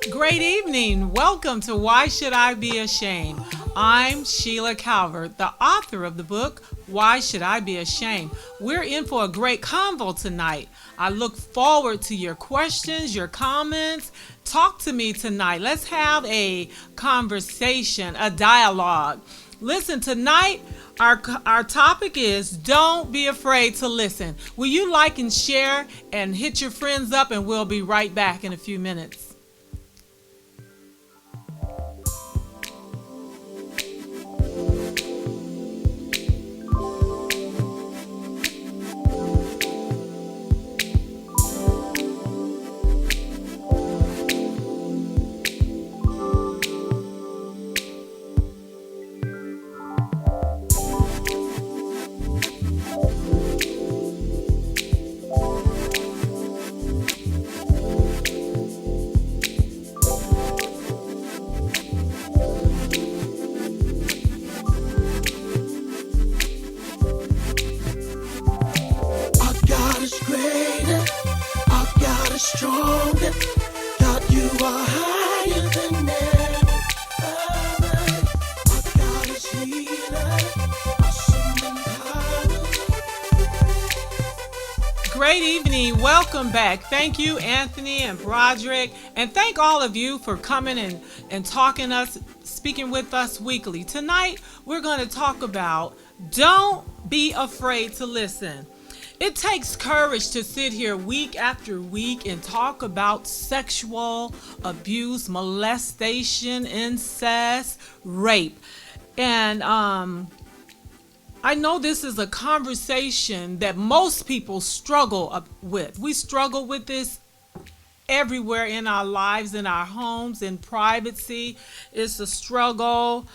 Great evening. Welcome to Why Should I Be Ashamed? I'm Sheila Calvert, the author of the book, Why Should I Be Ashamed? We're in for a great convo tonight. I look forward to your questions, your comments. Talk to me tonight. Let's have a conversation, a dialogue. Listen, tonight our topic is don't be afraid to listen. Will you like and share and hit your friends up, and we'll be right back in a few minutes. God is greater, our God is stronger. God, you are higher than ever. Our God is healer, awesome in power. Great evening. Welcome back. Thank you, Anthony and Broderick. And thank all of you for coming and speaking with us weekly. Tonight, we're going to talk about don't be afraid to listen. It takes courage to sit here week after week and talk about sexual abuse, molestation, incest, rape. And I know this is a conversation that most people struggle with. We struggle with this everywhere in our lives, in our homes, in privacy. It's a struggle.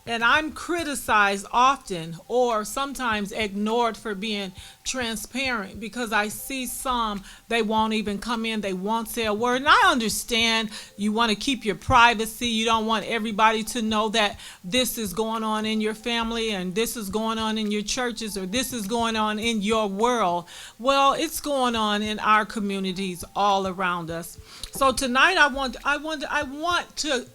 And I'm criticized often or sometimes ignored for being transparent because I see some, they won't even come in, they won't say a word. And I understand you want to keep your privacy. You don't want everybody to know that this is going on in your family and this is going on in your churches or this is going on in your world. Well, it's going on in our communities all around us. So tonight I want to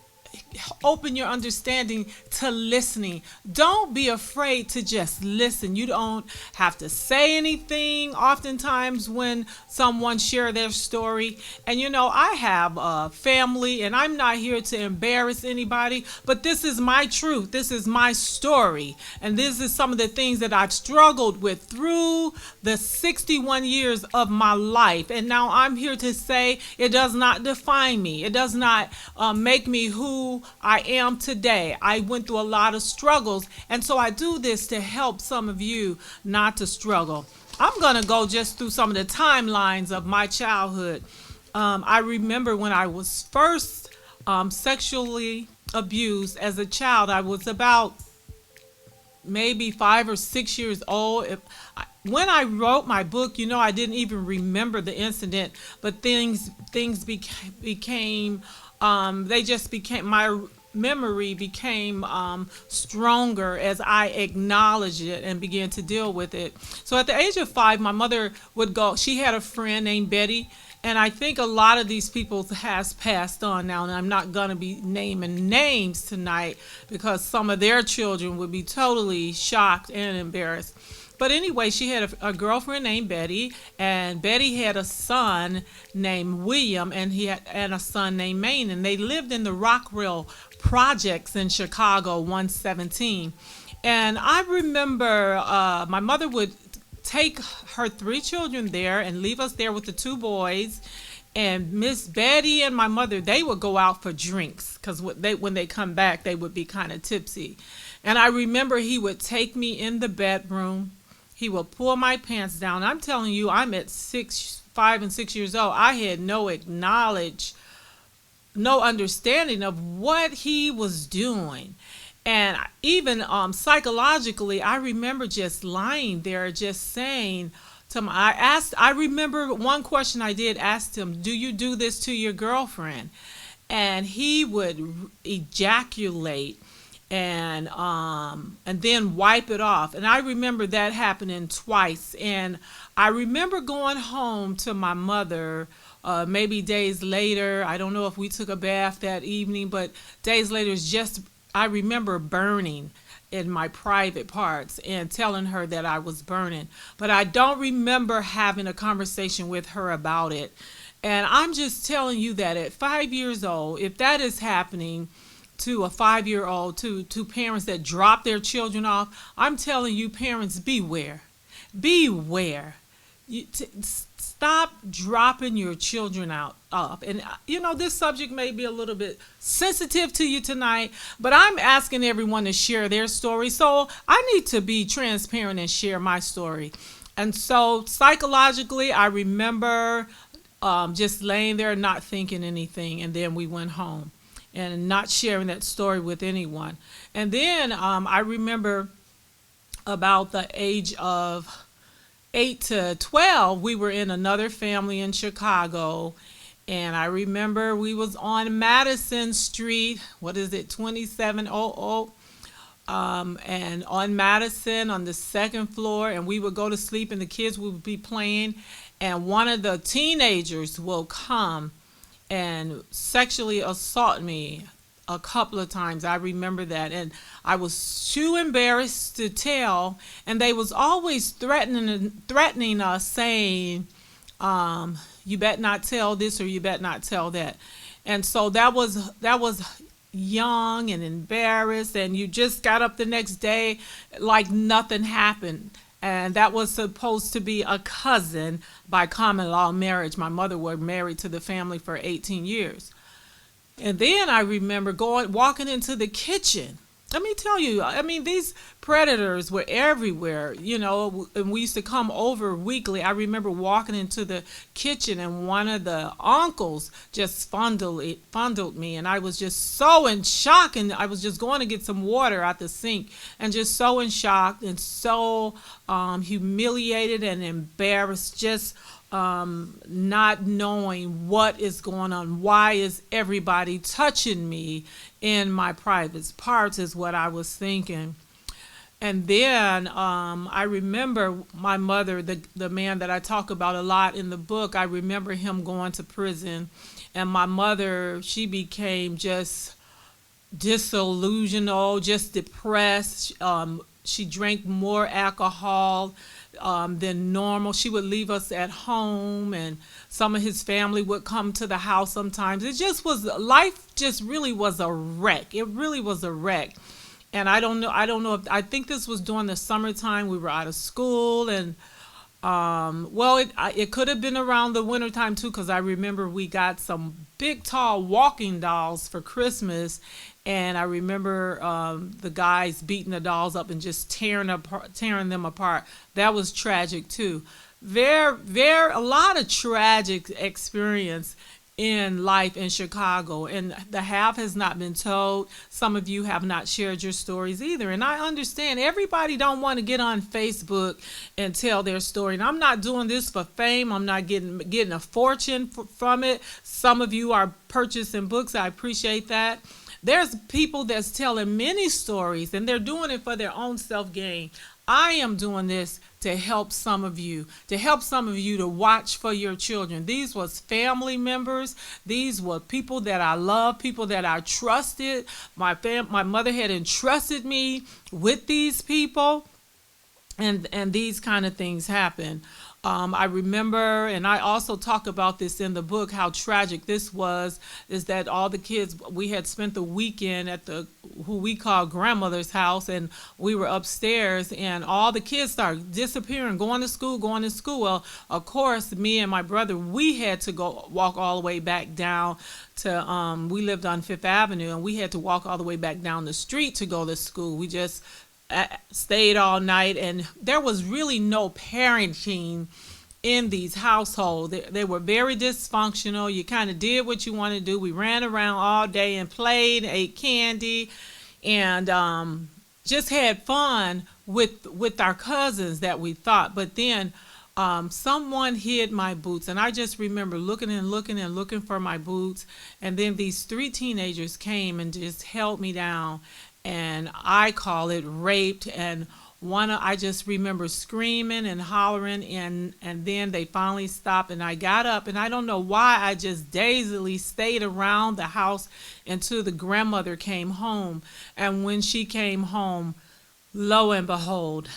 open your understanding to listening. Don't be afraid to just listen. You don't have to say anything oftentimes when someone share their story. And I have a family and I'm not here to embarrass anybody, but this is my truth. This is my story. And this is some of the things that I've struggled with through the 61 years of my life. And now I'm here to say it does not define me. It does not make me who I am today. I went through a lot of struggles, and so I do this to help some of you not to struggle. I'm going to go just through some of the timelines of my childhood. I remember when I was first sexually abused as a child. I was about maybe 5 or 6 years old. When I wrote my book, I didn't even remember the incident, but things became my memory became stronger as I acknowledged it and began to deal with it. So at the age of 5, my mother would go, she had a friend named Betty, and I think a lot of these people has passed on now, and I'm not going to be naming names tonight because some of their children would be totally shocked and embarrassed. But anyway, she had a girlfriend named Betty, and Betty had a son named William, and he had a son named Maine, and they lived in the Rockwell projects in Chicago, 117. And I remember my mother would take her 3 children there and leave us there with the 2 boys. And Miss Betty and my mother, they would go out for drinks because when they come back, they would be kind of tipsy. And I remember he would take me in the bedroom. He will pull my pants down. I'm telling you, I'm at 5 and 6 years old. I had no understanding of what he was doing. And even psychologically, I remember just lying there, just saying to him, I remember one question I did ask him, do you do this to your girlfriend? And he would ejaculate and then wipe it off. And I remember that happening twice. And I remember going home to my mother maybe days later. I don't know if we took a bath that evening, but days later, it's just, I remember burning in my private parts and telling her that I was burning. But I don't remember having a conversation with her about it. And I'm just telling you that at 5 years old, if that is happening to a 5-year-old, to parents that drop their children off, I'm telling you, parents, beware. Beware. Stop dropping your children off. And this subject may be a little bit sensitive to you tonight, but I'm asking everyone to share their story. So I need to be transparent and share my story. And so psychologically, I remember just laying there not thinking anything, and then we went home and not sharing that story with anyone. And then I remember about the age of 8 to 12, we were in another family in Chicago, and I remember we was on Madison Street, 2700, and on Madison on the second floor, and we would go to sleep and the kids would be playing, and one of the teenagers will come and sexually assault me a couple of times. I remember that, and I was too embarrassed to tell, and they was always threatening us, saying, you bet not tell this or you bet not tell that. And so that was young and embarrassed, and you just got up the next day like nothing happened. And that was supposed to be a cousin by common law marriage. My mother was married to the family for 18 years. And then I remember walking into the kitchen. Let me tell you, these predators were everywhere, and we used to come over weekly. I remember walking into the kitchen, and one of the uncles just fondled me, and I was just so in shock, and I was just going to get some water out the sink, and just so in shock and so humiliated and embarrassed, just not knowing what is going on. Why is everybody touching me in my private parts is what I was thinking. And then I remember my mother, the man that I talk about a lot in the book, I remember him going to prison. And my mother, she became just disillusional, just depressed. She drank more alcohol than normal. She would leave us at home, and some of his family would come to the house sometimes. Life just really was a wreck. It really was a wreck. And I don't know I think this was during the summertime. We were out of school, and it could have been around the wintertime too, because I remember we got some big tall walking dolls for Christmas, and I remember the guys beating the dolls up and just tearing them apart. That was tragic too. A lot of tragic experience in life in Chicago, and the half has not been told. Some of you have not shared your stories either, and I understand everybody don't want to get on Facebook and tell their story. And I'm not doing this for fame. I'm not getting a fortune from it. Some of you are purchasing books. I appreciate that. There's people that's telling many stories, and they're doing it for their own self-gain. I am doing this to help some of you, to watch for your children. These was family members. These were people that I love, people that I trusted. My mother had entrusted me with these people, and these kind of things happen. I remember, and I also talk about this in the book, how tragic this was, is that all the kids, we had spent the weekend at who we call grandmother's house, and we were upstairs, and all the kids started disappearing, going to school. Well, of course, me and my brother, we had to walk all the way back down to, we lived on Fifth Avenue, and we had to walk all the way back down the street to go to school. We just stayed all night, and there was really no parenting in these households. They were very dysfunctional. You kind of did what you wanted to do. We ran around all day and played, ate candy, and just had fun with our cousins that we thought. But then someone hid my boots, and I just remember looking for my boots, and then these 3 teenagers came and just held me down, and I call it raped. And I just remember screaming and hollering, and then they finally stopped, and I got up, and I don't know why I just dazedly stayed around the house until the grandmother came home. And when she came home, lo and behold,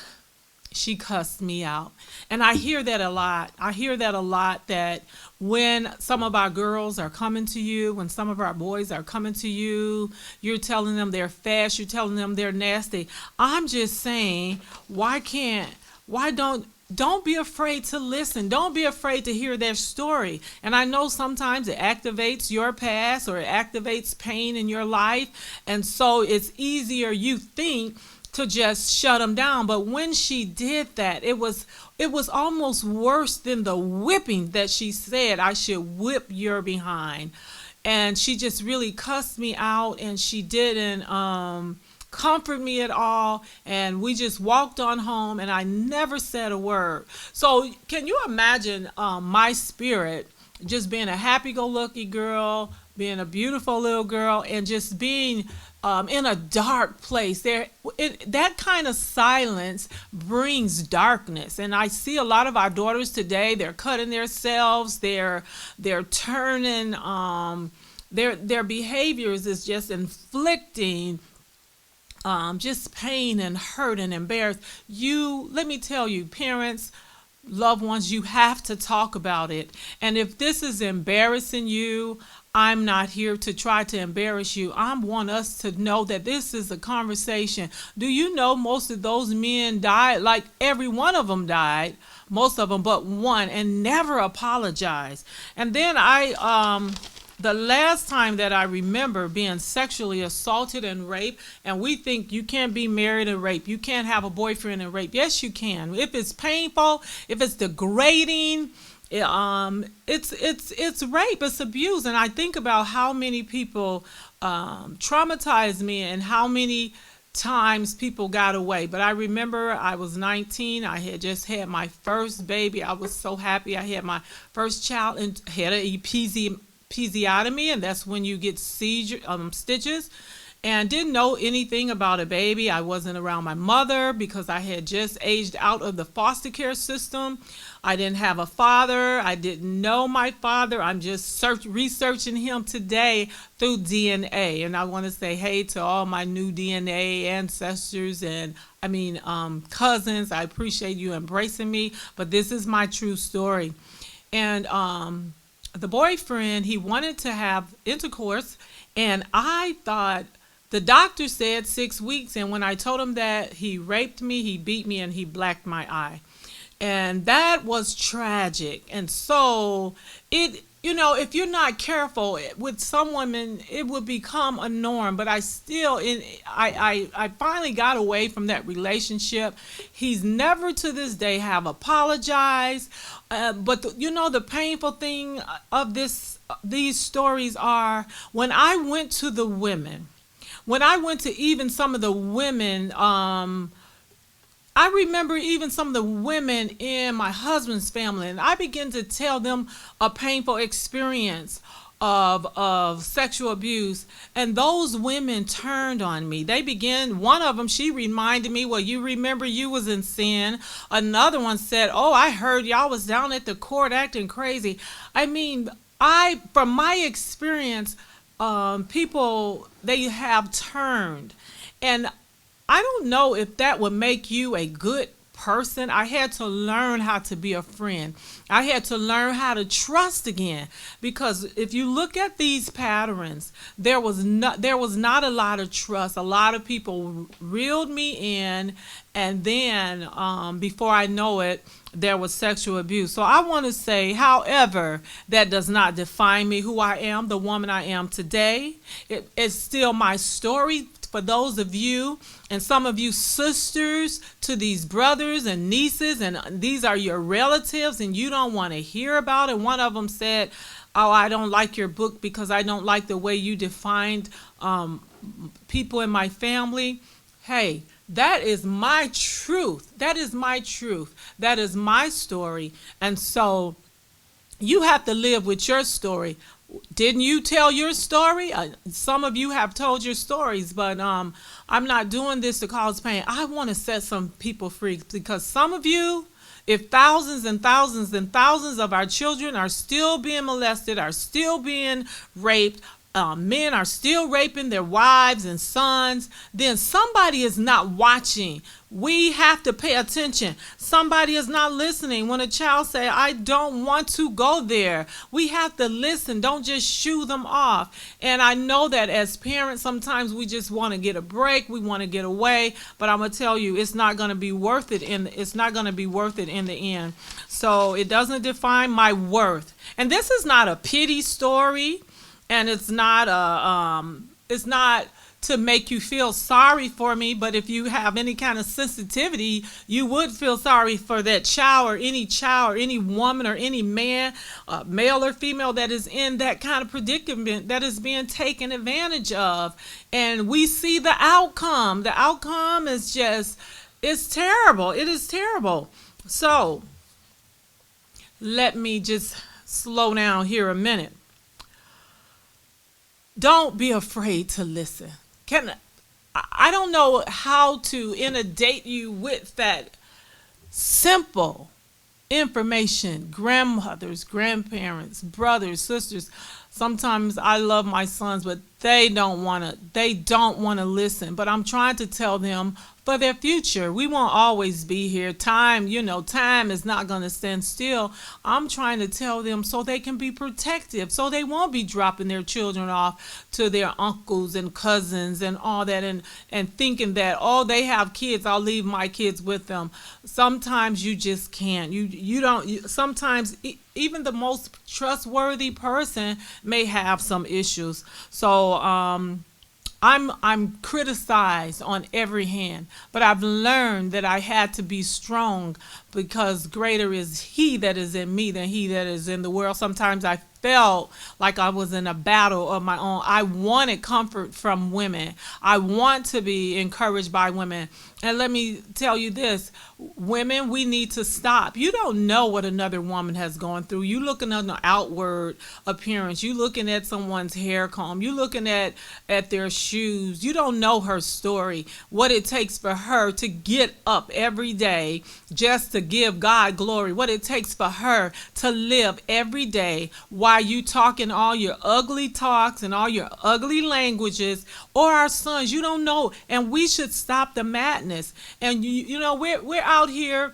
she cussed me out. And I hear that a lot. I hear that a lot, that when some of our girls are coming to you, when some of our boys are coming to you, you're telling them they're fast, you're telling them they're nasty. I'm just saying, don't be afraid to listen. Don't be afraid to hear their story. And I know sometimes it activates your past, or it activates pain in your life. And so it's easier, you think, to just shut them down. But when she did that, it was almost worse than the whipping that she said, I should whip your behind. And she just really cussed me out, and she didn't comfort me at all. And we just walked on home, and I never said a word. So can you imagine my spirit just being a happy-go-lucky girl, being a beautiful little girl, and just being in a dark place? That kind of silence brings darkness. And I see a lot of our daughters today, they're cutting themselves, they're turning, their behaviors is just inflicting just pain and hurt and embarrassment. Let me tell you, parents, loved ones, you have to talk about it. And if this is embarrassing you, I'm not here to try to embarrass you. I want us to know that this is a conversation. Do you know most of those men died? Like every one of them died, most of them but one, and never apologized. And then the last time that I remember being sexually assaulted and raped, and we think you can't be married and rape, you can't have a boyfriend and rape. Yes, you can. If it's painful, if it's degrading, it's rape, it's abuse. And I think about how many people traumatized me, and how many times people got away. But I remember I was 19. I had just had my first baby. I was so happy. I had my first child and had an episiotomy, and that's when you get stitches. And didn't know anything about a baby. I wasn't around my mother because I had just aged out of the foster care system. I didn't have a father. I didn't know my father. I'm just researching him today through DNA. And I want to say hey to all my new DNA ancestors and cousins. I appreciate you embracing me, but this is my true story. And the boyfriend, he wanted to have intercourse, and I thought, the doctor said 6 weeks, and when I told him that, he raped me, he beat me, and he blacked my eye. And that was tragic. And so if you're not careful with some women, it would become a norm. But I finally got away from that relationship. He's never to this day have apologized. But the painful thing of these stories are when I went to the women. When I went to even some of the women, I remember even some of the women in my husband's family, and I began to tell them a painful experience of sexual abuse, and those women turned on me. One of them, she reminded me, well, you remember you was in sin. Another one said, oh, I heard y'all was down at the court acting crazy. From my experience, people, they have turned. And I don't know if that would make you a good person. I had to learn how to be a friend. I had to learn how to trust again, because if you look at these patterns, there was not a lot of trust. A lot of people reeled me in, and then before I know it, there was sexual abuse. So I want to say, however, that does not define me, who I am, the woman I am today. It's still my story. For those of you, and some of you sisters to these brothers and nieces, and these are your relatives, and you don't want to hear about it. One of them said, oh, I don't like your book because I don't like the way you defined people in my family. Hey, that is my truth. That is my truth. That is my story. And so you have to live with your story. Didn't you tell your story? Some of you have told your stories, but I'm not doing this to cause pain. I want to set some people free because some of you, if thousands and thousands and thousands of our children are still being molested, are still being raped, men are still raping their wives and sons, then somebody is not watching. We have to pay attention. Somebody is not listening. When a child say, I don't want to go there, we have to listen. Don't just shoo them off. And I know that as parents, sometimes we just want to get a break. We want to get away. But I'm going to tell you, it's not going to be worth it. It's not going to be worth it in the end. So it doesn't define my worth. And this is not a pity story. And it's not to make you feel sorry for me, but if you have any kind of sensitivity, you would feel sorry for that child or any woman or any man, male or female, that is in that kind of predicament, that is being taken advantage of. And we see the outcome. The outcome is it's terrible. It is terrible. So let me just slow down here a minute. Don't be afraid to listen. I don't know how to inundate you with that simple information. Grandmothers, grandparents, brothers, sisters. Sometimes I love my sons, but they don't want to listen. But I'm trying to tell them for their future. We won't always be here. Time is not going to stand still. I'm trying to tell them so they can be protective, so they won't be dropping their children off to their uncles and cousins and all that, and thinking that, oh, they have kids, I'll leave my kids with them. Sometimes you just can't. Sometimes even the most trustworthy person may have some issues. So I'm criticized on every hand, but I've learned that I had to be strong because greater is he that is in me than he that is in the world. Sometimes I felt like I was in a battle of my own. I wanted comfort from women. I want to be encouraged by women. And let me tell you this, women, we need to stop. You don't know what another woman has gone through. You looking at an outward appearance. You looking at someone's hair comb. You looking at their shoes. You don't know her story, what it takes for her to get up every day just to give God glory, what it takes for her to live every day while you talking all your ugly talks and all your ugly languages, or our sons. You don't know, and we should stop the madness. And we're out here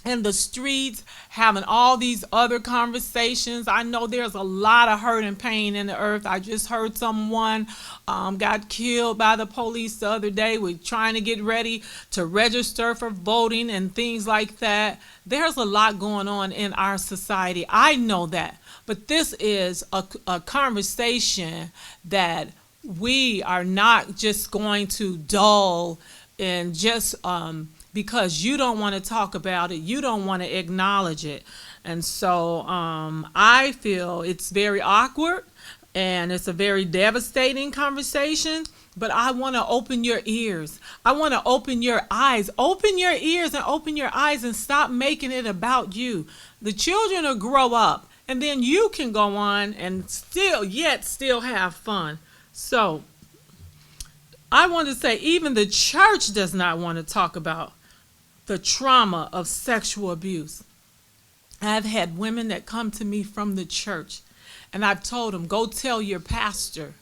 in the streets having all these other conversations. I know there's a lot of hurt and pain in the earth. I just heard someone got killed by the police the other day. We're trying to get ready to register for voting and things like that. There's a lot going on in our society. I know that. But this is a conversation that we are not just going to dull and just because you don't want to talk about it, you don't want to acknowledge it. And so I feel it's very awkward and it's a very devastating conversation, but I want to open your ears. I want to open your eyes. Open your ears and open your eyes and stop making it about you. The children will grow up and then you can go on and still have fun. So I want to say even the church does not want to talk about the trauma of sexual abuse. I've had women that come to me from the church, and I've told them, go tell your pastor.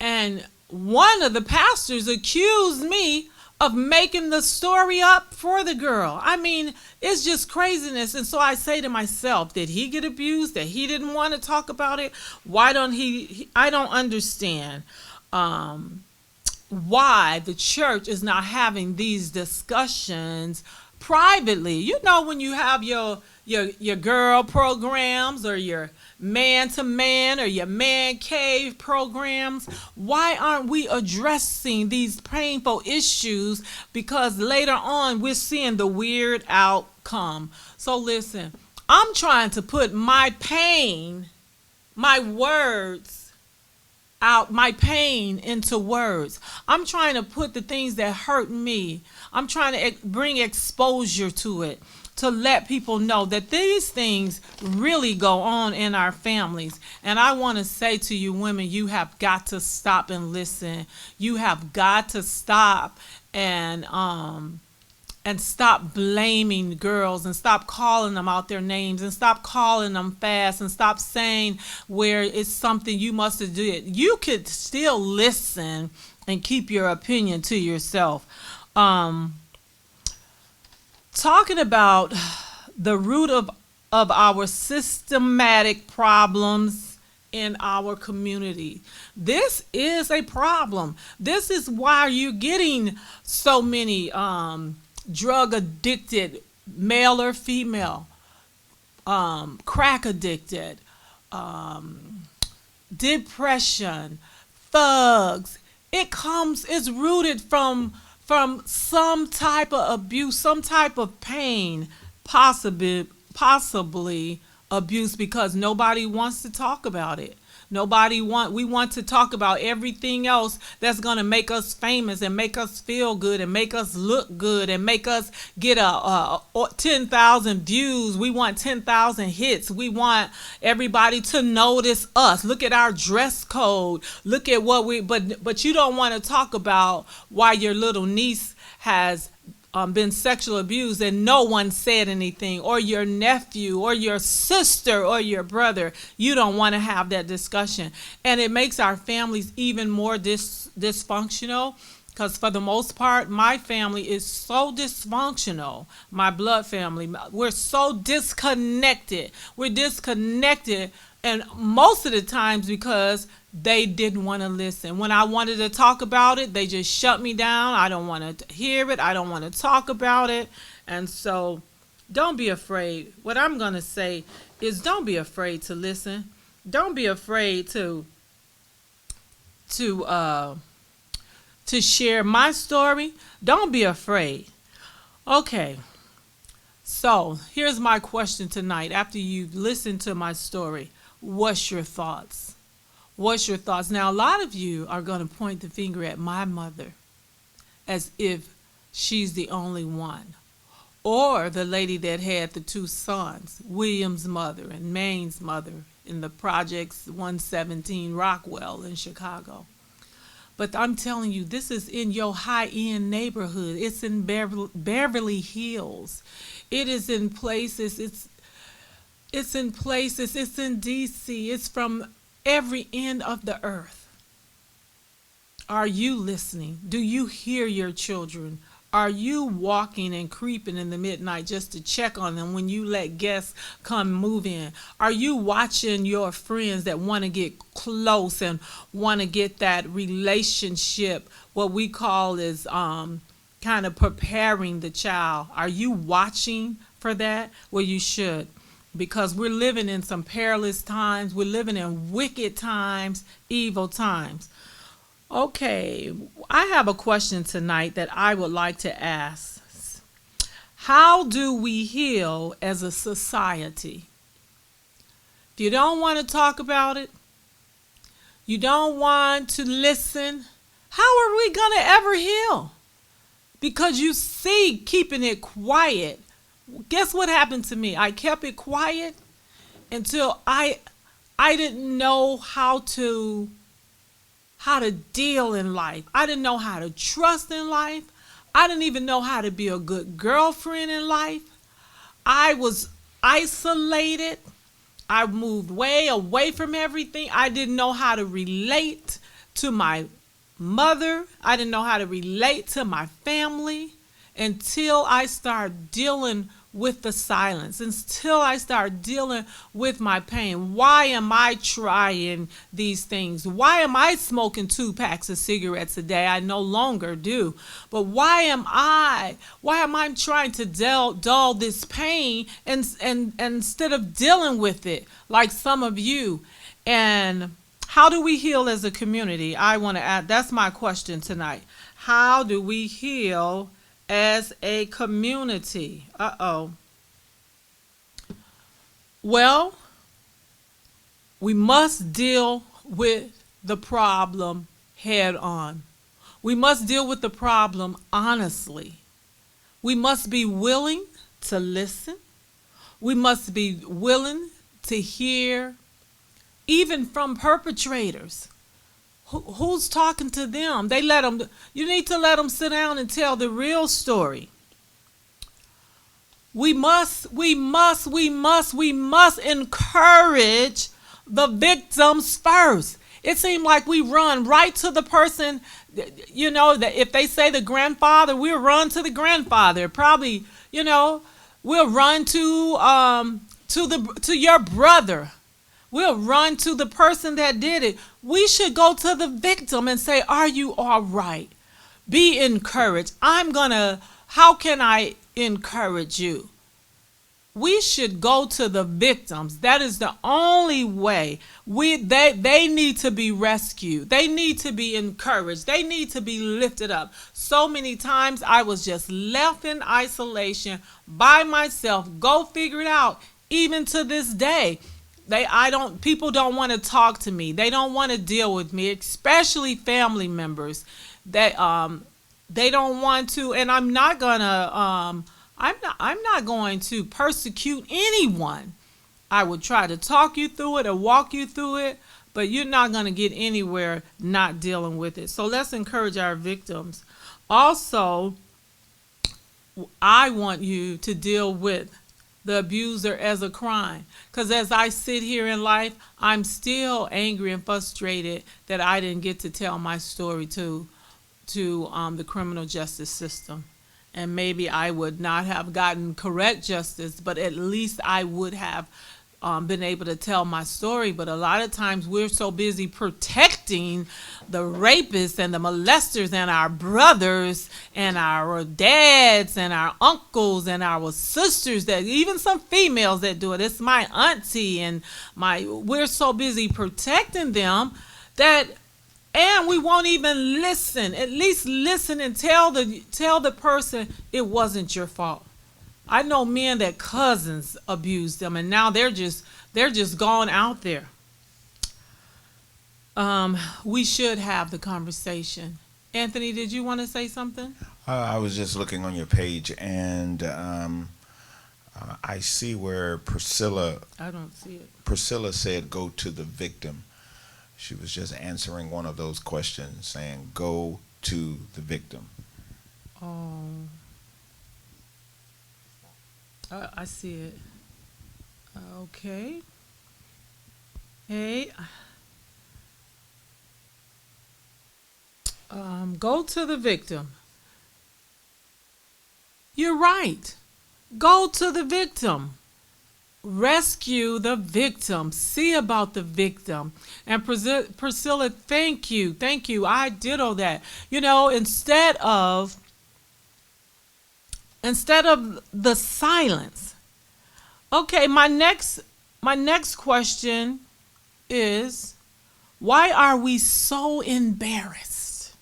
And one of the pastors accused me of making the story up for the girl. I mean, it's just craziness. And so I say to myself, did he get abused? That he didn't want to talk about it? Why don't I don't understand why the church is not having these discussions privately. When you have your girl programs or your man to man or your man cave programs, why aren't we addressing these painful issues? Because later on we're seeing the weird outcome. So listen, I'm trying to put my pain, my words out, my pain into words. I'm trying to put the things that hurt me. I'm trying to bring exposure to it, to let people know that these things really go on in our families. And I want to say to you women, you have got to stop and listen. You have got to stop and stop blaming girls, and stop calling them out their names, and stop calling them fast, and stop saying where it's something you must have did. You could still listen and keep your opinion to yourself. Talking about the root of our systematic problems in our community. This is a problem. This is why you're getting so many drug addicted, male or female, crack addicted, depression, thugs. It's rooted from some type of abuse, some type of pain, possibly abuse, because nobody wants to talk about it. We want to talk about everything else that's going to make us famous and make us feel good and make us look good and make us get 10,000 views. We want 10,000 hits. We want everybody to notice us. Look at our dress code. Look at but you don't want to talk about why your little niece has been sexually abused and no one said anything, or your nephew or your sister or your brother. You don't want to have that discussion, and it makes our families even more dysfunctional, because for the most part my family is so dysfunctional. My blood family, we're so disconnected. And most of the times because they didn't want to listen. When I wanted to talk about it, they just shut me down. I don't want to hear it. I don't want to talk about it. And so don't be afraid. What I'm going to say is, don't be afraid to listen. Don't be afraid to share my story. Don't be afraid. Okay. So here's my question tonight. After you've listened to my story, what's your thoughts? What's your thoughts? Now, a lot of you are going to point the finger at my mother as if she's the only one, or the lady that had the two sons, William's mother and Maine's mother, in the projects 117 Rockwell in Chicago. But I'm telling you, this is in your high-end neighborhood. It's in Beverly Hills. It is in places. It's in places. It's in D.C. It's from every end of the earth. Are you listening? Do you hear your children? Are you walking and creeping in the midnight just to check on them when you let guests come move in? Are you watching your friends that want to get close and want to get that relationship, what we call is kind of preparing the child? Are you watching for that? Well, you should, because we're living in some perilous times. We're living in wicked times, evil times. Okay, I have a question tonight that I would like to ask. How do we heal as a society? If you don't want to talk about it, you don't want to listen, how are we going to ever heal? Because you see, keeping it quiet. Guess what happened to me? I kept it quiet until I didn't know how to deal in life. I didn't know how to trust in life. I didn't even know how to be a good girlfriend in life. I was isolated. I moved way away from everything. I didn't know how to relate to my mother. I didn't know how to relate to my family until I started dealing with the silence, until I start dealing with my pain. Why am I trying these things? Why am I smoking 2 packs of cigarettes a day? I no longer do. But why am I trying to dull this pain and instead of dealing with it like some of you? And how do we heal as a community? I want to add, that's my question tonight. How do we heal as a community? Well, we must deal with the problem head on. We must deal with the problem honestly. We must be willing to listen. We must be willing to hear, even from perpetrators. Who's talking to them? They let them. You need to let them sit down and tell the real story. We must encourage the victims first. It seemed like we run right to the person, that if they say the grandfather, we'll run to the grandfather. Probably, we'll run to your brother. We'll run to the person that did it. We should go to the victim and say, "Are you all right? Be encouraged. How can I encourage you?" We should go to the victims. That is the only way. They need to be rescued. They need to be encouraged. They need to be lifted up. So many times I was just left in isolation by myself. Go figure it out. Even to this day, people don't want to talk to me. They don't want to deal with me, especially family members. They don't want to, and I'm not going to persecute anyone. I would try to talk you through it or walk you through it, but you're not going to get anywhere not dealing with it. So let's encourage our victims. Also, I want you to deal with the abuser as a crime, because as I sit here in life, I'm still angry and frustrated that I didn't get to tell my story to the criminal justice system. And maybe I would not have gotten correct justice, but at least I would have been able to tell my story. But a lot of times we're so busy protecting the rapists and the molesters and our brothers and our dads and our uncles and our sisters, that even some females that do it. It's my auntie and we're so busy protecting them and we won't even listen. At least listen and tell the person it wasn't your fault. I know men that cousins abused them, and now they're just gone out there. We should have the conversation. Anthony, did you want to say something? I was just looking on your page, and I see where Priscilla. I don't see it. Priscilla said, "Go to the victim." She was just answering one of those questions, saying, "Go to the victim." Oh, I see it. Okay. Hey. Go to the victim. You're right. Go to the victim. Rescue the victim. See about the victim. And Priscilla, thank you. Thank you. I ditto that. Instead of the silence. Okay, my next question is, why are we so embarrassed?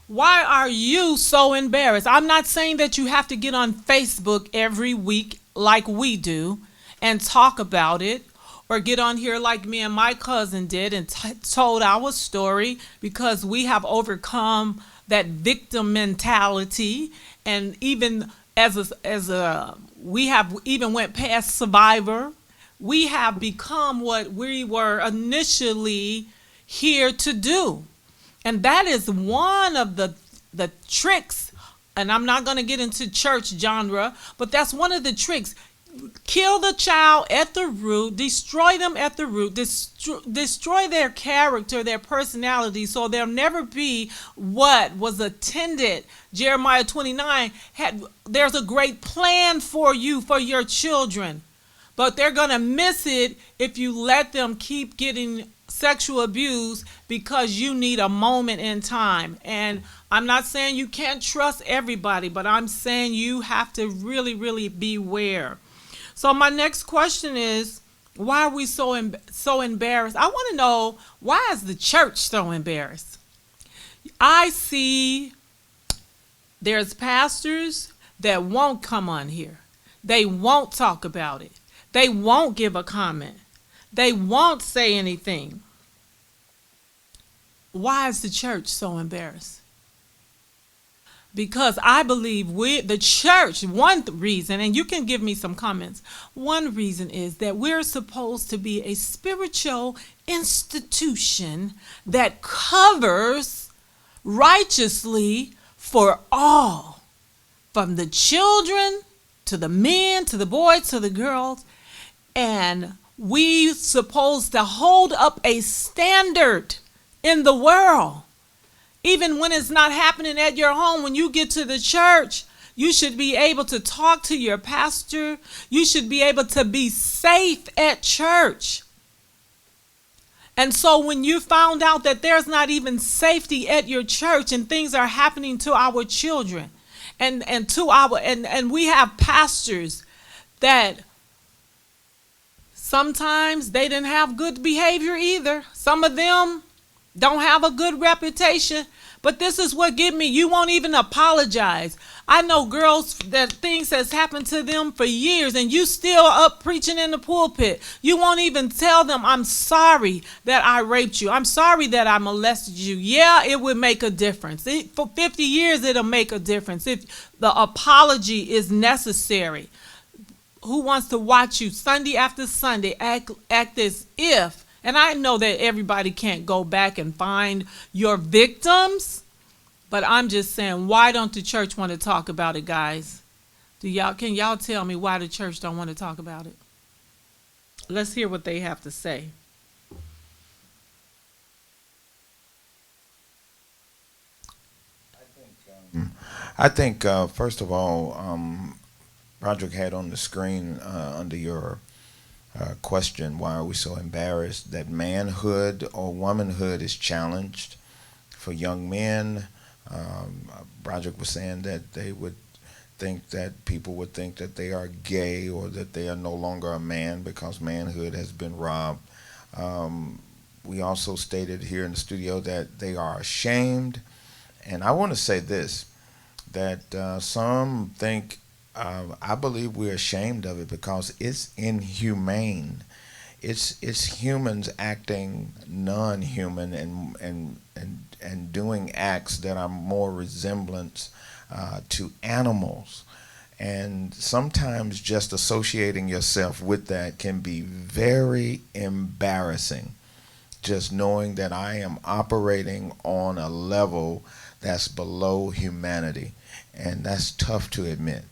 Why are you so embarrassed? I'm not saying that you have to get on Facebook every week like we do and talk about it, or get on here like me and my cousin did and told our story, because we have overcome that victim mentality, and even we have even went past survivor. We have become what we were initially here to do. And that is one of the tricks, and I'm not going to get into church genre, but that's one of the tricks. Kill the child at the root, destroy them at the root, destroy their character, their personality, so they'll never be what was intended. Jeremiah 29 there's a great plan for you, for your children, but they're going to miss it if you let them keep getting sexual abuse because you need a moment in time. And I'm not saying you can't trust everybody, but I'm saying you have to really, really beware. So my next question is, why are we so embarrassed? I want to know, why is the church so embarrassed? I see there's pastors that won't come on here. They won't talk about it. They won't give a comment. They won't say anything. Why is the church so embarrassed? because I believe the church, one reason, and you can give me some comments, one reason is that we're supposed to be a spiritual institution that covers righteously for all, from the children to the men to the boys to the girls, and we supposed to hold up a standard in the world. Even when it's not happening at your home, when you get to the church, you should be able to talk to your pastor. You should be able to be safe at church. And so when you found out that there's not even safety at your church and things are happening to our children and we have pastors that sometimes they didn't have good behavior either. Some of them don't have a good reputation, but this is what get me. You won't even apologize. I know girls that things has happened to them for years, and you still up preaching in the pulpit. You won't even tell them, I'm sorry that I raped you. I'm sorry that I molested you. Yeah, it would make a difference. For 50 years, it'll make a difference if the apology is necessary. Who wants to watch you Sunday after Sunday act as if, and I know that everybody can't go back and find your victims, but I'm just saying, why don't the church want to talk about it, guys? Can y'all tell me why the church don't want to talk about it? Let's hear what they have to say. I think first of all, Roderick had on the screen under your question, why are we so embarrassed that manhood or womanhood is challenged for young men. Roderick was saying that they would think that people would think that they are gay or that they are no longer a man because manhood has been robbed. We also stated here in the studio that they are ashamed. And I want to say this, that some think, I believe we're ashamed of it because it's inhumane. It's humans acting non-human and doing acts that are more resemblance to animals. And sometimes just associating yourself with that can be very embarrassing. Just knowing that I am operating on a level that's below humanity. And that's tough to admit.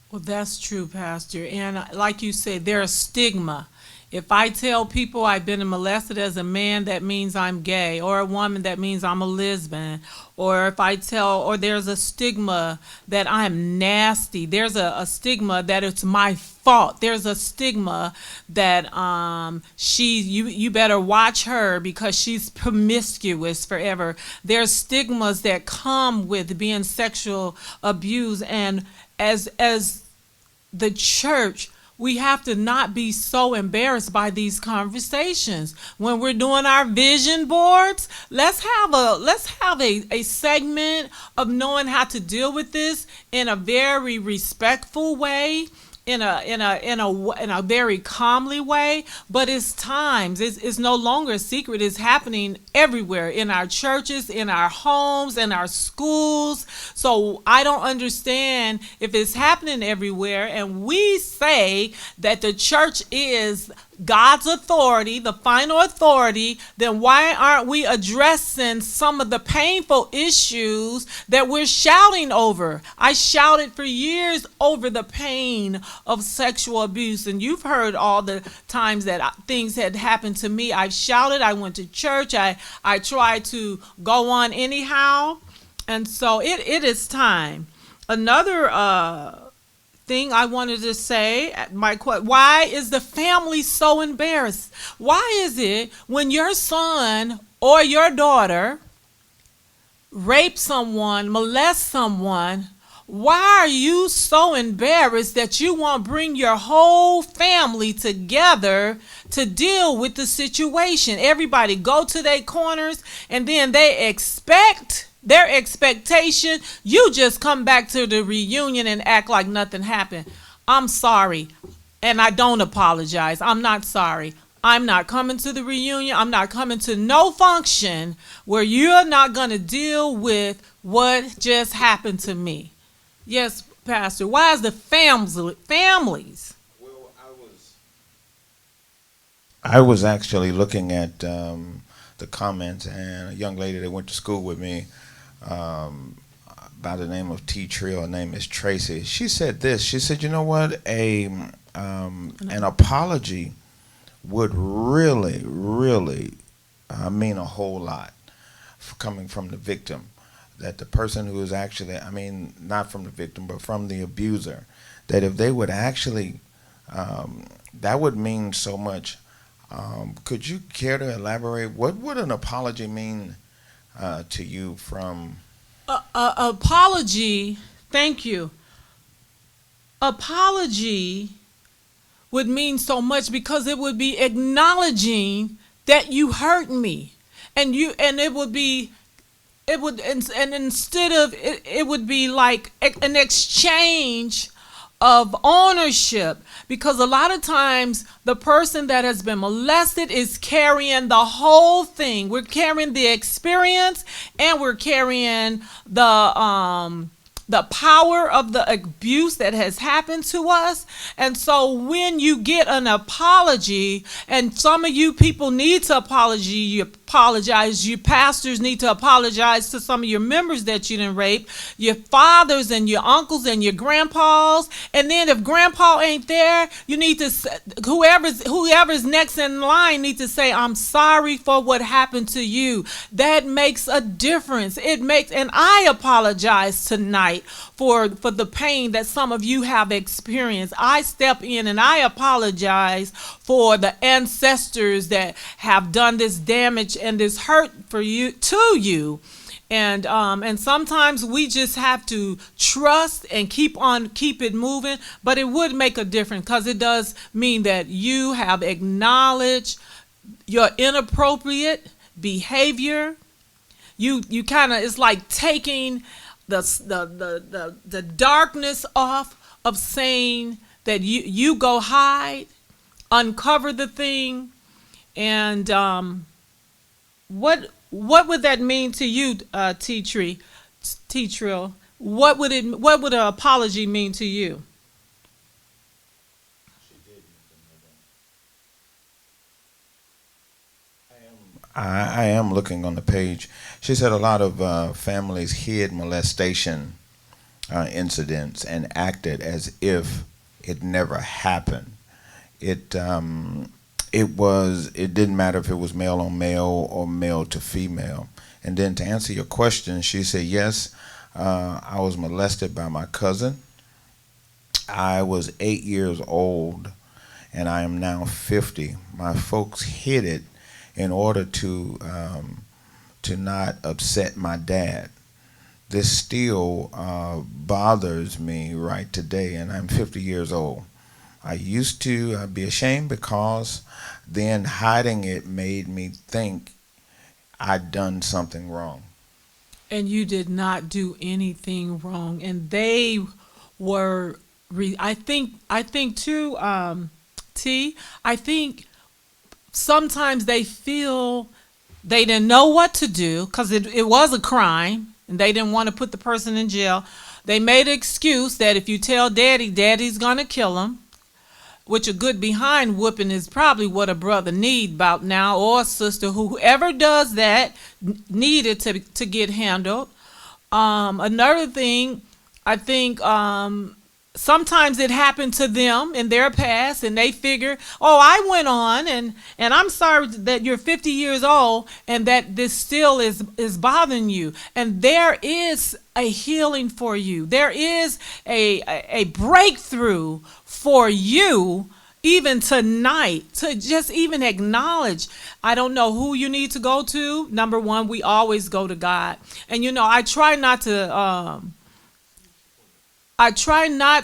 Well, that's true, Pastor. And like you said, there's stigma. If I tell people I've been molested as a man, that means I'm gay, or a woman, that means I'm a lesbian. Or if I or there's a stigma that I'm nasty. There's a stigma that it's my fault. There's a stigma that you better watch her because she's promiscuous forever. There's stigmas that come with being sexual abused, and as the church, we have to not be so embarrassed by these conversations. When we're doing our vision boards, let's have a segment of knowing how to deal with this in a very respectful way, in a very calmly way. But it's no longer a secret. It's happening everywhere, in our churches, in our homes, in our schools. So I don't understand, if it's happening everywhere and we say that the church is God's authority, the final authority, then why aren't we addressing some of the painful issues that we're shouting over? I shouted for years over the pain of sexual abuse, and you've heard all the times that things had happened to me. I've shouted. I went to church. I tried to go on anyhow, and so it is time. Another thing I wanted to say, why is the family so embarrassed? Why is it when your son or your daughter rape someone, molest someone, why are you so embarrassed that you won't bring your whole family together to deal with the situation? Everybody go to their corners, and then their expectation, you just come back to the reunion and act like nothing happened. I'm sorry, and I don't apologize. I'm not sorry. I'm not coming to the reunion. I'm not coming to no function where you're not going to deal with what just happened to me. Yes, Pastor. Why is the families? Well, I was actually looking at the comments, and a young lady that went to school with me um, by the name of T. Trill, her name is Tracy. She said this. She said, "You know what? An apology would really, really mean a whole lot coming from the victim. That the person who is actually, I mean, not from the victim, but from the abuser, that if they would actually, that would mean so much. Could you care to elaborate? What would an apology mean to you from?" Apology. Thank you. Apology would mean so much because it would be acknowledging that you hurt me, and it would be it would and instead of it, it would be like an exchange of ownership, because a lot of times the person that has been molested is carrying the whole thing. We're carrying the experience, and we're carrying the power of the abuse that has happened to us. And so when you get an apology, and some of you people need to apologize. You pastors need to apologize to some of your members that you didn't rape, your fathers and your uncles and your grandpas. And then if grandpa ain't there, you need to, whoever's next in line need to say, "I'm sorry for what happened to you." That makes a difference. And I apologize tonight for the pain that some of you have experienced. I step in and I apologize for the ancestors that have done this damage and this hurt for you, to you. And sometimes we just have to trust and keep it moving. But it would make a difference, because it does mean that you have acknowledged your inappropriate behavior. You kind of, it's like taking the darkness off of saying that you go hide, uncover the thing. And what would that mean to you, T Trill? What would an apology mean to you? I am looking on the page. She said a lot of families hid molestation incidents and acted as if it never happened. It it didn't matter if it was male on male or male to female. And then to answer your question, she said, yes, I was molested by my cousin. I was 8 years old, and I am now 50. My folks hid it in order to not upset my dad. This still bothers me right today, and I'm 50 years old. I used to be ashamed, because then hiding it made me think I'd done something wrong. And you did not do anything wrong. And they were, I think too, T, I think sometimes they feel they didn't know what to do, because it was a crime and they didn't want to put the person in jail. They made an excuse that if you tell daddy, daddy's going to kill him, which a good behind whooping is probably what a brother need about now, or a sister. Whoever does that needed to get handled. Another thing, I think sometimes it happened to them in their past, and they figure, oh, I went on, and I'm sorry that you're 50 years old and that this still is bothering you. And there is a healing for you. There is a breakthrough for you, even tonight, to just even acknowledge. I don't know who you need to go to. Number one, we always go to God. And I try not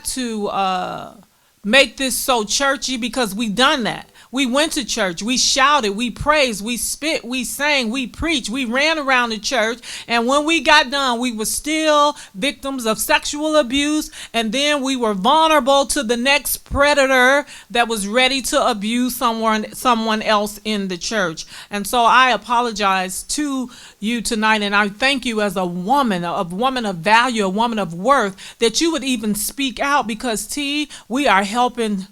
to make this so churchy, because we've done that. We went to church. We shouted. We praised. We spit. We sang. We preached. We ran around the church. And when we got done, we were still victims of sexual abuse. And then we were vulnerable to the next predator that was ready to abuse someone else in the church. And so I apologize to you tonight, and I thank you as a woman of value, a woman of worth, that you would even speak out, because T, we are helping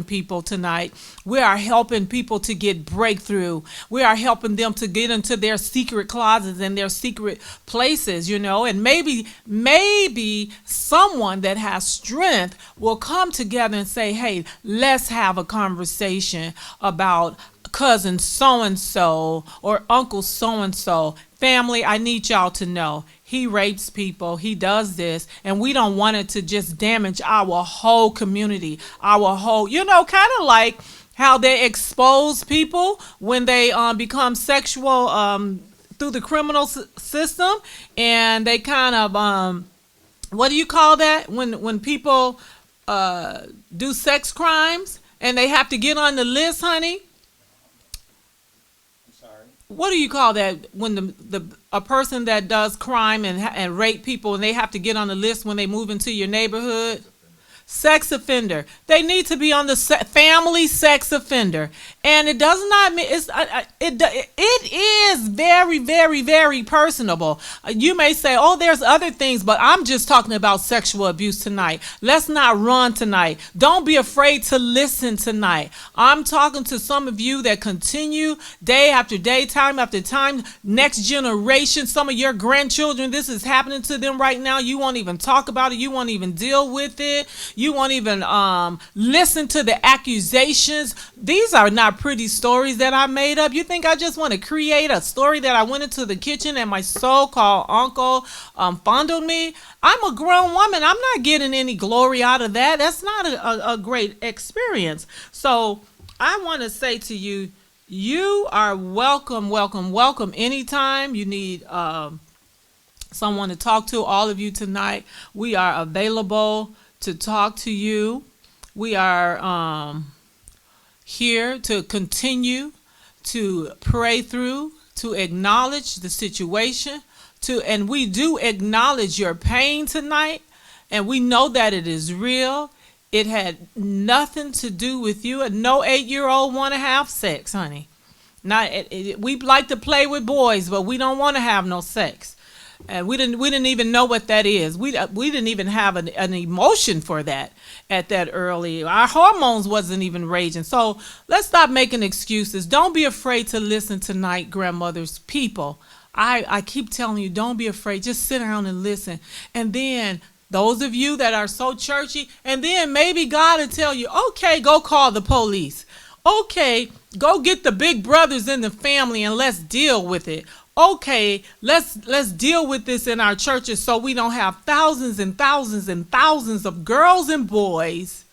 people tonight. We are helping people to get breakthrough. We are helping them to get into their secret closets and their secret places, and maybe someone that has strength will come together and say, hey, let's have a conversation about cousin so-and-so or uncle so-and-so. Family, I need y'all to know he rapes people, he does this, and we don't want it to just damage our whole community, our whole, kind of like how they expose people when they become sexual through the criminal system, and they kind of, what do you call that? When people do sex crimes and they have to get on the list, honey? What do you call that when a person that does crime and rape people, and they have to get on the list when they move into your neighborhood? Sex offender. They need to be on the family sex offender, and it does not mean it is very, very, very personable. You may say, "Oh, there's other things," but I'm just talking about sexual abuse tonight. Let's not run tonight. Don't be afraid to listen tonight. I'm talking to some of you that continue day after day, time after time. Next generation, some of your grandchildren, this is happening to them right now. You won't even talk about it. You won't even deal with it. You won't even listen to the accusations. These are not pretty stories that I made up. You think I just want to create a story that I went into the kitchen and my so-called uncle fondled me? I'm a grown woman. I'm not getting any glory out of that. That's not a great experience. So I want to say to you, you are welcome, welcome, welcome anytime you need someone to talk to. All of you tonight, we are available to talk to you. We are here to continue to pray through, to acknowledge the situation, and we do acknowledge your pain tonight, and we know that it is real. It had nothing to do with you, and no 8-year-old want to have sex, honey. We like to play with boys, but we don't want to have no sex. And we didn't even know what that is. We didn't even have an emotion for that at that early. Our hormones wasn't even raging. So let's stop making excuses. Don't be afraid to listen tonight, grandmothers, people. I keep telling you, don't be afraid. Just sit down and listen. And then those of you that are so churchy, and then maybe God will tell you, okay, go call the police. Okay, go get the big brothers in the family and let's deal with it. Okay, let's deal with this in our churches so we don't have thousands and thousands and thousands of girls and boys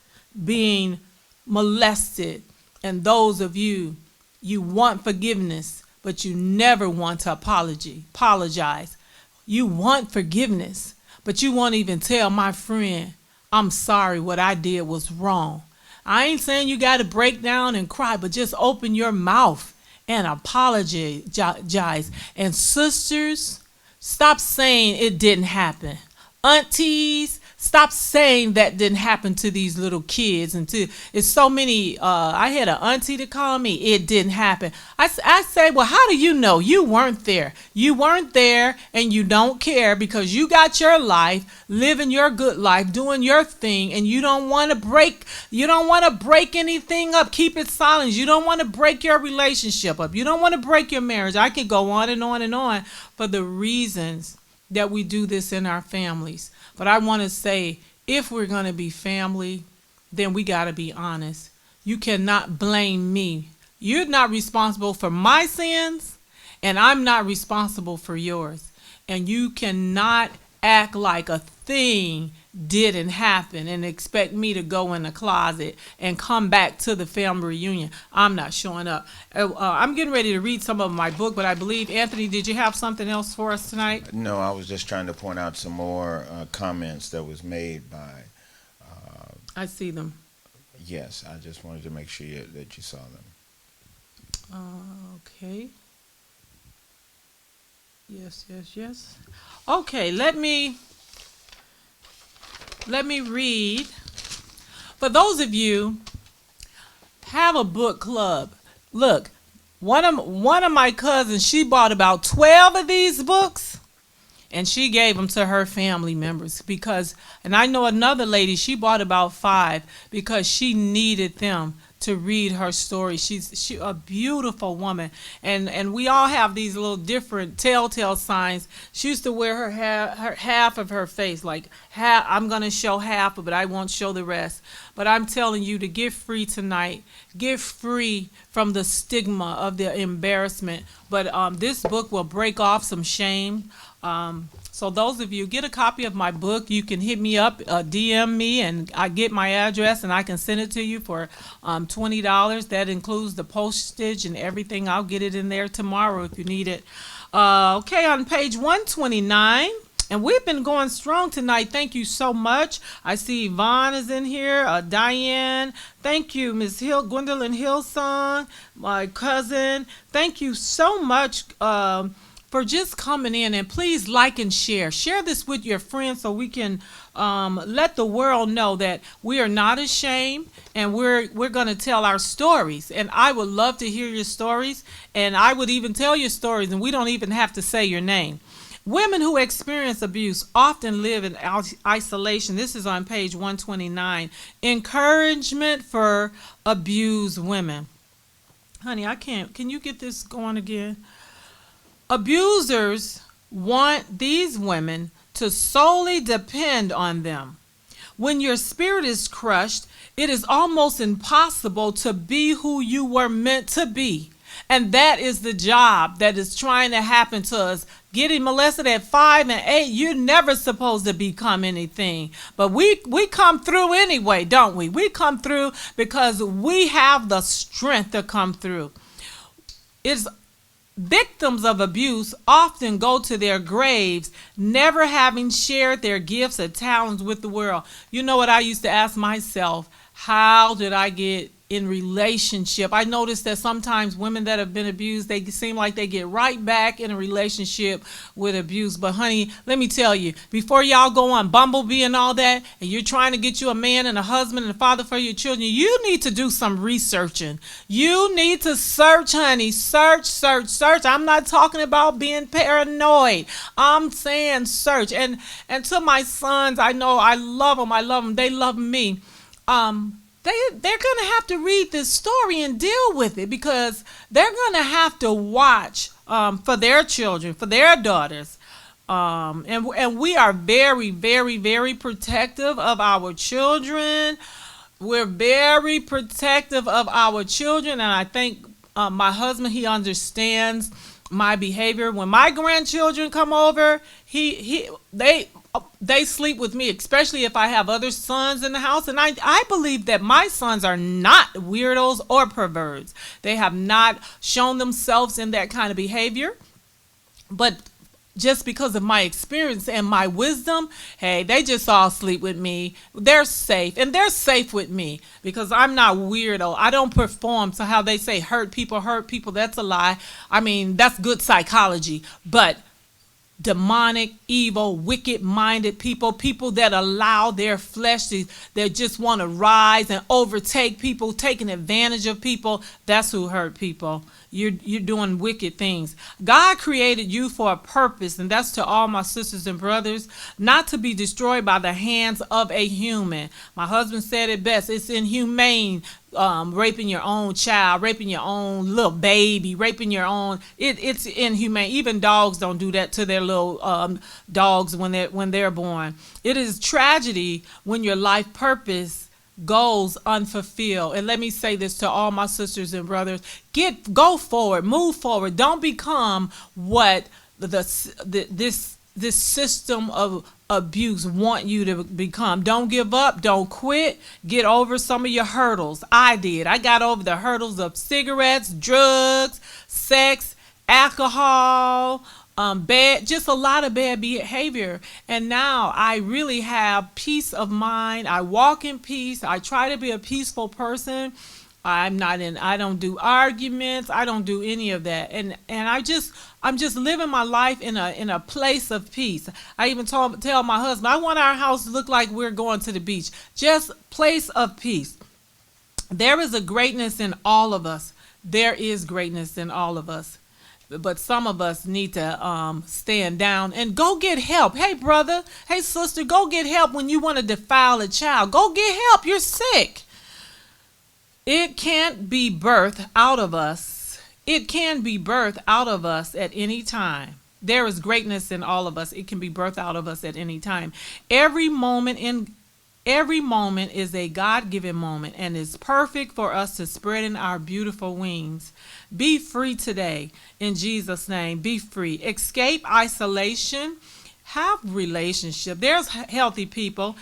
being molested. And those of you want forgiveness, but you never want to apologize. You want forgiveness, but you won't even tell my friend, I'm sorry, what I did was wrong. I ain't saying you got to break down and cry, but just open your mouth and apologize. And sisters, stop saying it didn't happen. Aunties, stop saying that didn't happen to these little kids. It's so many. I had an auntie to call me. It didn't happen. I say, well, how do you know? You weren't there. You weren't there, and you don't care because you got your life, living your good life, doing your thing, and you don't want to break. You don't want to break anything up. Keep it silent. You don't want to break your relationship up. You don't want to break your marriage. I could go on and on and on for the reasons that we do this in our families. But I want to say, if we're going to be family, then we got to be honest. You cannot blame me. You're not responsible for my sins, and I'm not responsible for yours. And you cannot act like a thing didn't happen and expect me to go in the closet and come back to the family reunion. I'm not showing up. I'm getting ready to read some of my book, but I believe, Anthony, did you have something else for us tonight? No, I was just trying to point out some more comments that was made by I see them. Yes, I just wanted to make sure that you saw them. Okay. Yes, yes, yes. Okay, let me read. For those of you have a book club. Look, one of my cousins, she bought about 12 of these books and she gave them to her family members because, and I know another lady, she bought about 5 because she needed them to read her story. She a beautiful woman, and we all have these little different telltale signs. She used to wear her half of her face, like half, I'm gonna show half of it, I won't show the rest. But I'm telling you to get free tonight. Get free from the stigma of the embarrassment. But this book will break off some shame. So those of you, get a copy of my book. You can hit me up, DM me, and I get my address, and I can send it to you for $20. That includes the postage and everything. I'll get it in there tomorrow if you need it. Okay, on page 129. And we've been going strong tonight. Thank you so much. I see Yvonne is in here. Diane. Thank you, Ms. Gwendolyn Hillsong, my cousin. Thank you so much for just coming in. And please like and share. Share this with your friends so we can let the world know that we are not ashamed and we're going to tell our stories. And I would love to hear your stories. And I would even tell your stories, and we don't even have to say your name. Women who experience abuse often live in isolation. This is on page 129. Encouragement for abused women. Honey, I can't. Can you get this going again? Abusers want these women to solely depend on them. When your spirit is crushed, it is almost impossible to be who you were meant to be. And that is the job that is trying to happen to us. Getting molested at 5 and 8, you're never supposed to become anything. But we come through anyway, don't we? We come through because we have the strength to come through. It's victims of abuse often go to their graves never having shared their gifts or talents with the world. You know what I used to ask myself? How did I get in relationship? I noticed that sometimes women that have been abused, they seem like they get right back in a relationship with abuse. But honey, let me tell you, before y'all go on Bumblebee and all that, and you're trying to get you a man and a husband and a father for your children, you need to do some researching. You need to search, honey. Search, search, search. I'm not talking about being paranoid. I'm saying search. And to my sons, I know I love them. I love them. They love me. They're going to have to read this story and deal with it because they're going to have to watch for their children, for their daughters. And we are very, very, very protective of our children. We're very protective of our children. And I think my husband, he understands my behavior. When my grandchildren come over, they sleep with me, especially if I have other sons in the house. And I believe that my sons are not weirdos or perverts. They have not shown themselves in that kind of behavior. But just because of my experience and my wisdom, hey, they just all sleep with me. They're safe. And they're safe with me because I'm not weirdo. I don't perform. So how they say hurt people, that's a lie. I mean, that's good psychology. But demonic, evil, wicked-minded people that allow their flesh that just want to rise and overtake people, taking advantage of people, that's who hurt people. You're doing wicked things. God created you for a purpose, and that's to all my sisters and brothers, not to be destroyed by the hands of a human. My husband said it best. It's inhumane. Raping your own child, raping your own little baby, raping your own, it's inhumane. Even dogs don't do that to their little dogs when they're born. It is tragedy when your life purpose goes unfulfilled. And let me say this to all my sisters and brothers: go forward, move forward. Don't become what this system of abuse want you to become. Don't give up. Don't quit. Get over some of your hurdles. I did. I got over the hurdles of cigarettes, drugs, sex, alcohol, bad, just a lot of bad behavior. And now I really have peace of mind. I walk in peace. I try to be a peaceful person. I don't do arguments. I don't do any of that. And I'm just living my life in a place of peace. I even tell my husband, I want our house to look like we're going to the beach. Just place of peace. There is a greatness in all of us. There is greatness in all of us. But some of us need to stand down and go get help. Hey, brother. Hey, sister. Go get help when you want to defile a child. Go get help. You're sick. It can't be birthed out of us. It can be birthed out of us at any time. There is greatness in all of us. It can be birthed out of us at any time. Every moment is a God-given moment and is perfect for us to spread in our beautiful wings. Be free today. In Jesus' name, be free. Escape isolation. Have relationship. There's healthy people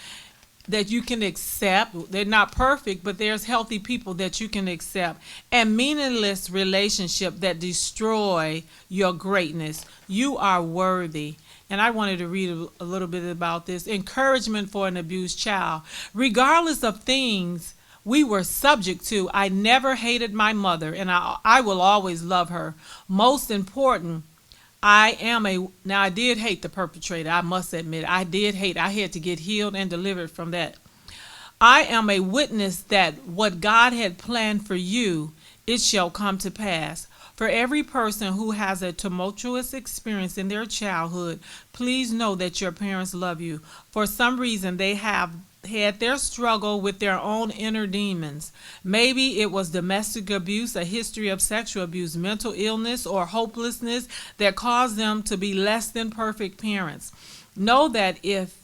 that you can accept. They're not perfect, but there's healthy people that you can accept. And meaningless relationship that destroy your greatness. You are worthy. And I wanted to read a little bit about this. Encouragement for an abused child. Regardless of things we were subject to, I never hated my mother, and I will always love her. Most important, now I did hate the perpetrator. I must admit, I had to get healed and delivered from that. I am a witness that what God had planned for you, it shall come to pass. For every person who has a tumultuous experience in their childhood, please know that your parents love you. For some reason, they have had their struggle with their own inner demons. Maybe it was domestic abuse, a history of sexual abuse, mental illness, or hopelessness that caused them to be less than perfect parents. Know that if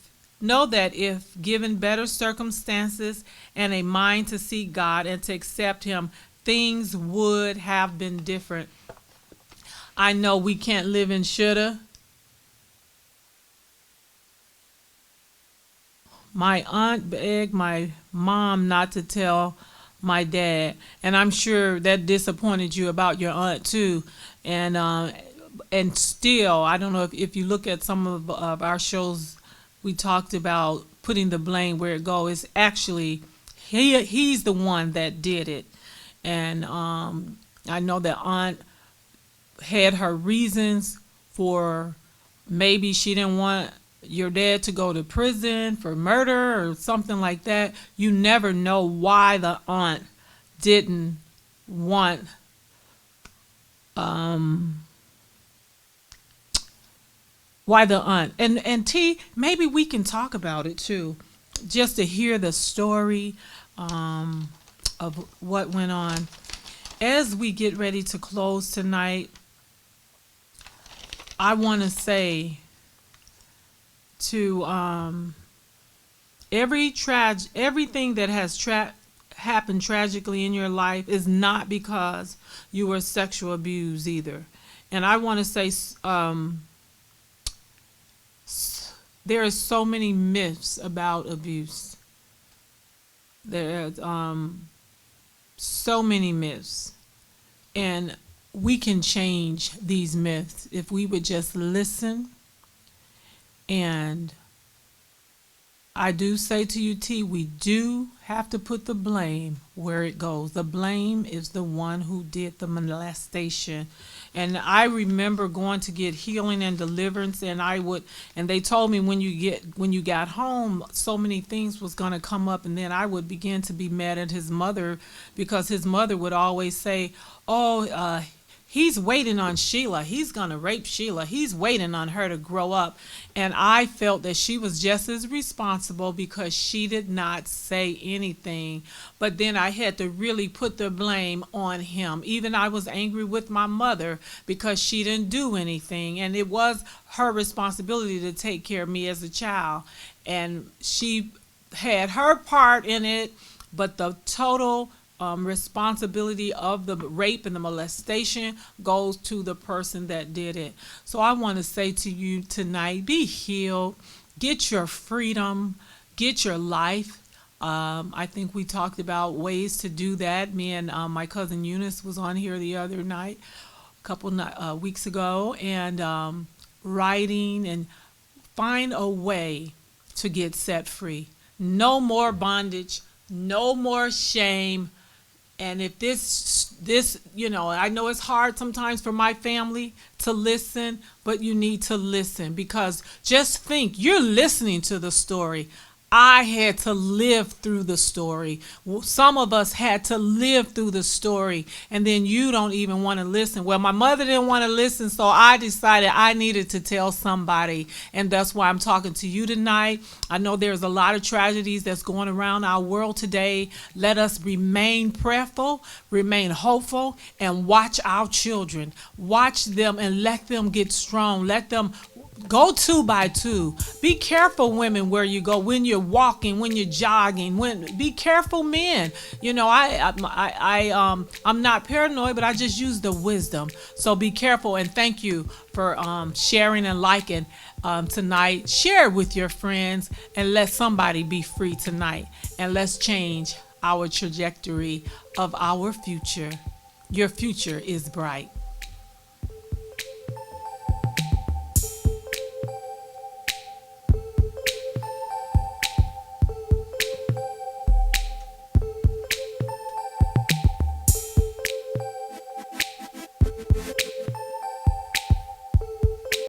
given better circumstances and a mind to seek God and to accept Him, things would have been different. I know we can't live in shoulda. My aunt begged my mom not to tell my dad, and I'm sure that disappointed you about your aunt too. And still, I don't know if you look at some of our shows, we talked about putting the blame where it goes. It's actually he's the one that did it. And I know that aunt had her reasons for, maybe she didn't want your dad to go to prison for murder or something like that. You never know why the aunt didn't want why the aunt and T, maybe we can talk about it too, just to hear the story of what went on. As we get ready to close tonight, I want to say to everything that has happened tragically in your life is not because you were sexual abused either. And I want to say there are so many myths about abuse. There's so many myths, and we can change these myths if we would just listen. And I do say to you, T, we do have to put the blame where it goes. The blame is the one who did the molestation. And I remember going to get healing and deliverance, and they told me when you got home, so many things was going to come up, and then I would begin to be mad at his mother, because his mother would always say, "Oh, he's waiting on Sheila. He's going to rape Sheila. He's waiting on her to grow up." And I felt that she was just as responsible because she did not say anything. But then I had to really put the blame on him. Even I was angry with my mother because she didn't do anything. And it was her responsibility to take care of me as a child. And she had her part in it, but the total responsibility of the rape and the molestation goes to the person that did it. So I want to say to you tonight, be healed, get your freedom, get your life. I think we talked about ways to do that. Me and my cousin Eunice was on here the other night, a couple weeks ago, and writing, and find a way to get set free. No more bondage, no more shame. And if this, I know it's hard sometimes for my family to listen, but you need to listen, because just think, you're listening to the story. I had to live through the story. Some of us had to live through the story, and then you don't even want to listen. Well, my mother didn't want to listen, so I decided I needed to tell somebody, and that's why I'm talking to you tonight. I know there's a lot of tragedies that's going around our world today. Let us remain prayerful, remain hopeful, and watch our children. Watch them and let them get strong. Let them go 2 by 2. Be careful, women, where you go, when you're walking, when you're jogging. Be careful, men. I'm not paranoid, but I just use the wisdom. So be careful, and thank you for sharing and liking tonight. Share it with your friends, and let somebody be free tonight. And let's change our trajectory of our future. Your future is bright.